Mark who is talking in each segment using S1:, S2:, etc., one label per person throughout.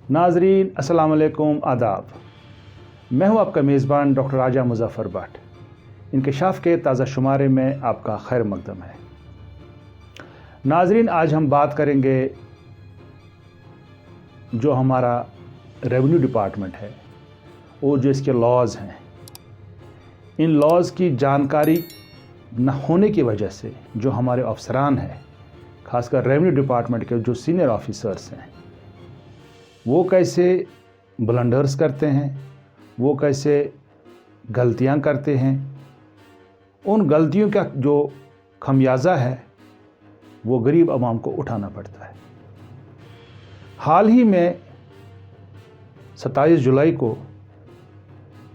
S1: नाजरीन अस्सलाम वालेकुम, आदाब। मैं हूं आपका मेज़बान डॉक्टर राजा मुज़फ़्फ़र भट्ट। इंकशाफ के ताज़ा शुमारे में आपका खैर मकदम है। नाजरीन, आज हम बात करेंगे जो हमारा रेवेन्यू डिपार्टमेंट है और जो इसके लॉज़ हैं, इन लॉज़ की जानकारी न होने की वजह से जो हमारे अफसरान हैं, खासकर रेवेन्यू डिपार्टमेंट के जो सीनियर ऑफिसर्स हैं, वो कैसे ब्लंडर्स करते हैं, वो कैसे गलतियां करते हैं। उन गलतियों का जो खमियाजा है वो गरीब आवाम को उठाना पड़ता है। हाल ही में 27 जुलाई को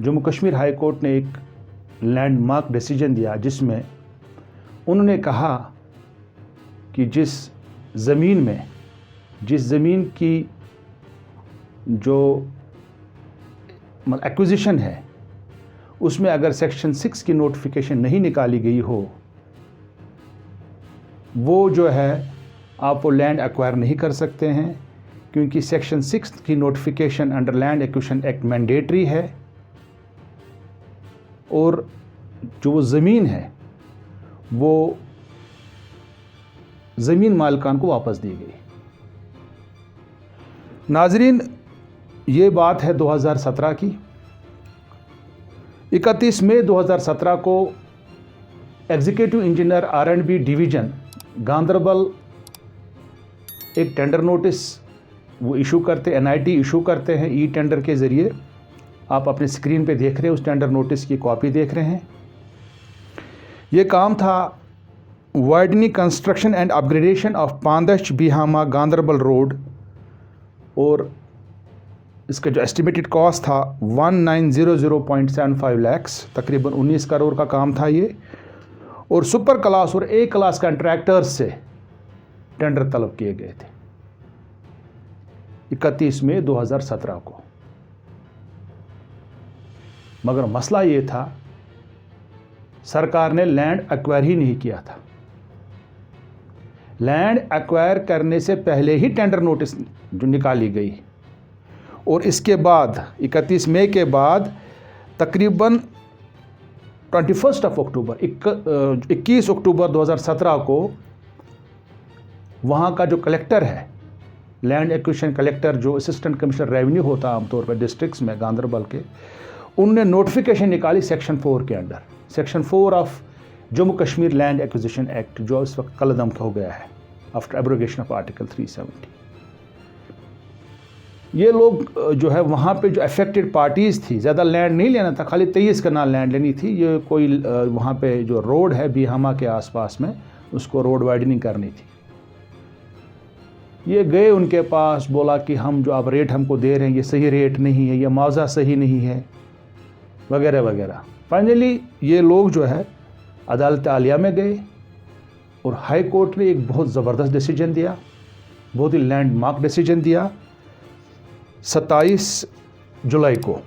S1: जम्मू कश्मीर हाई कोर्ट ने एक लैंडमार्क डिसीजन दिया, जिसमें उन्होंने कहा कि जिस ज़मीन की जो एक्विजिशन है उसमें अगर सेक्शन 6 की नोटिफिकेशन नहीं निकाली गई हो, वो जो है आप वो लैंड एक्वायर नहीं कर सकते हैं, क्योंकि सेक्शन 6 की notification under land acquisition act mandatory है और जो वो ज़मीन है वो ज़मीन मालिकान को वापस दी गई। नाजरीन, ये बात है 2017 की। 31 मई 2017 को executive engineer R&B division Ganderbal एक टेंडर नोटिस वो इशू करते, NIT इशू करते हैं ई टेंडर के ज़रिए। आप अपने स्क्रीन पे देख रहे हैं, उस टेंडर नोटिस की कॉपी देख रहे हैं। ये काम था widening construction and upgradation of Pandach Bihama Ganderbal road, और इसका जो एस्टिमेटेड कॉस्ट था 1900.75 लाख, तकरीबन 19 करोड़ का काम था ये। और सुपर क्लास और A क्लास कंट्रैक्टर्स से टेंडर तलब किए गए थे 31 मई 2017 को। मगर मसला ये था, सरकार ने लैंड एक्वायर ही नहीं किया था। लैंड एक्वायर करने से पहले ही टेंडर नोटिस जो निकाली गई, और इसके बाद 31 मई के बाद तकरीबन 21 अक्टूबर 2017 को वहाँ का जो कलेक्टर है, लैंड एक्विजिशन कलेक्टर, जो असिस्टेंट कमिश्नर रेवेन्यू होता है आमतौर पर डिस्ट्रिक्ट्स में गांदरबल के, उनने नोटिफिकेशन निकाली सेक्शन 4 के under, section 4 of Jammu Kashmir land acquisition act, जो इस वक्त कलअदम हो गया है आफ्टर एब्रोगेशन ऑफ आर्टिकल 370। ये लोग जो है वहाँ पे जो अफेक्टेड पार्टीज़ थी, ज़्यादा लैंड नहीं लेना था, खाली 23 कनाल लैंड लेनी थी। ये कोई वहाँ पे जो रोड है बिहामा के आसपास में, उसको रोड वाइडनिंग करनी थी। ये गए उनके पास, बोला कि हम जो आप रेट हमको दे रहे हैं ये सही रेट नहीं है, ये मुआवजा सही नहीं है, वगैरह वगैरह। फाइनली ये लोग जो है अदालत आलिया में गए और हाई कोर्ट ने एक बहुत ज़बरदस्त डिसीजन दिया, बहुत ही लैंडमार्क डिसीजन दिया 27 जुलाई को।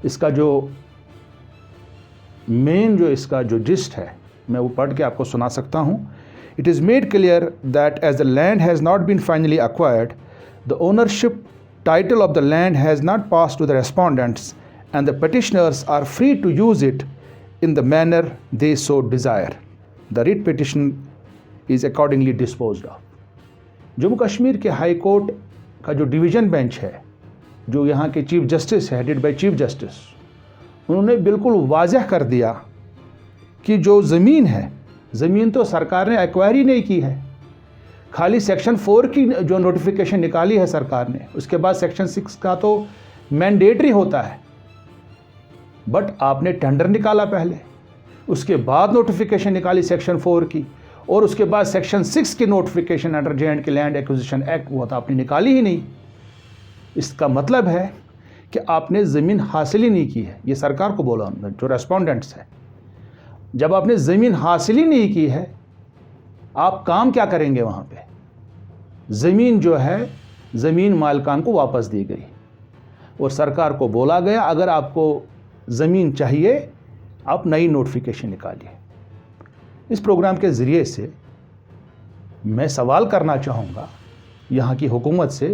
S1: इसका जो मेन जो इसका जो जिस्ट है, मैं वो पढ़ के आपको सुना सकता हूँ। It is made clear that as the land has not been finally acquired, the ownership title of the land has not passed to the respondents, and the petitioners are free to use it in the manner they so desire. The writ petition is accordingly disposed of. Jammu Kashmir के high court का जो division bench है, जो यहाँ के chief justice है, headed by chief justice, उन्होंने बिल्कुल वाज़ह कर दिया कि जो ज़मीन है, ज़मीन तो सरकार ने एक्वायर ही नहीं की है। खाली सेक्शन 4 की जो नोटिफिकेशन निकाली है सरकार ने, उसके बाद सेक्शन 6 का तो मैंडेटरी होता है, बट आपने टेंडर निकाला पहले, उसके बाद नोटिफिकेशन निकाली सेक्शन 4 की, और उसके बाद सेक्शन 6 की notification under J&K land acquisition act, वो तो आपने निकाली ही नहीं। इसका मतलब है कि आपने ज़मीन हासिल ही नहीं की है। ये सरकार को बोला जो रेस्पोंडेंट्स है, जब आपने ज़मीन हासिल ही नहीं की है, आप काम क्या करेंगे वहाँ पे? ज़मीन जो है, ज़मीन मालिकान को वापस दी गई और सरकार को बोला गया अगर आपको ज़मीन चाहिए आप नई नोटिफिकेशन निकालिए। इस प्रोग्राम के ज़रिए से मैं सवाल करना चाहूँगा यहाँ की हुकूमत से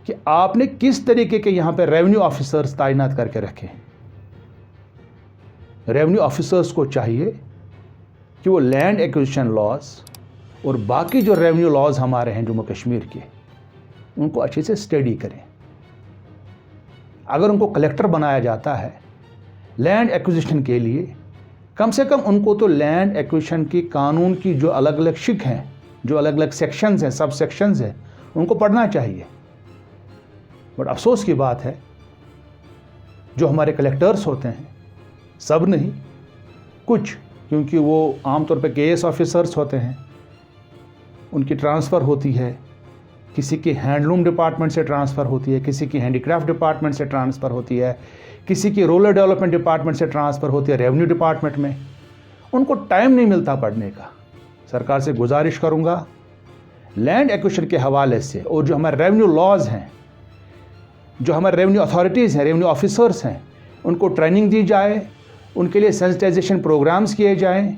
S1: कि आपने किस तरीके के यहाँ पे रेवेन्यू ऑफिसर्स तैनात करके रखे। रेवेन्यू ऑफिसर्स को चाहिए कि वो लैंड एक्विजिशन लॉज और बाकी जो रेवेन्यू लॉज हमारे हैं जम्मू कश्मीर के, उनको अच्छे से स्टडी करें। अगर उनको कलेक्टर बनाया जाता है लैंड एक्विजिशन के लिए, कम से कम उनको तो लैंड एक्विजिशन की कानून की जो अलग अलग शिक हैं, जो अलग अलग सेक्शंस हैं, सब सेक्शंस हैं, उनको पढ़ना चाहिए। बट अफसोस की बात है जो हमारे कलेक्टर्स होते हैं, सब नहीं, कुछ, क्योंकि वो आमतौर पे केएस ऑफिसर्स होते हैं, उनकी ट्रांसफ़र होती है, किसी की हैंडलूम डिपार्टमेंट से ट्रांसफ़र होती है, किसी की हैंडीक्राफ्ट डिपार्टमेंट से ट्रांसफ़र होती है, किसी की रूरल डेवलपमेंट डिपार्टमेंट से ट्रांसफ़र होती है रेवेन्यू डिपार्टमेंट में। उनको टाइम नहीं मिलता पढ़ने का। सरकार से गुजारिश करूंगा लैंड एक्विजिशन के हवाले से, और जो हमारे रेवेन्यू लॉज हैं, जो हमारे रेवेन्यू अथॉरिटीज़ हैं, रेवेन्यू ऑफिसर्स हैं, उनको ट्रेनिंग दी जाए, उनके लिए सेंसिटाइजेशन प्रोग्राम्स किए जाएं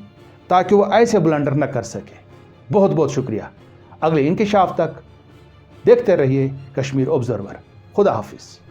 S1: ताकि वो ऐसे ब्लंडर न कर सके। बहुत बहुत शुक्रिया। अगले इंकिशाफ तक देखते रहिए कश्मीर ऑब्जर्वर। खुदा हाफिज़।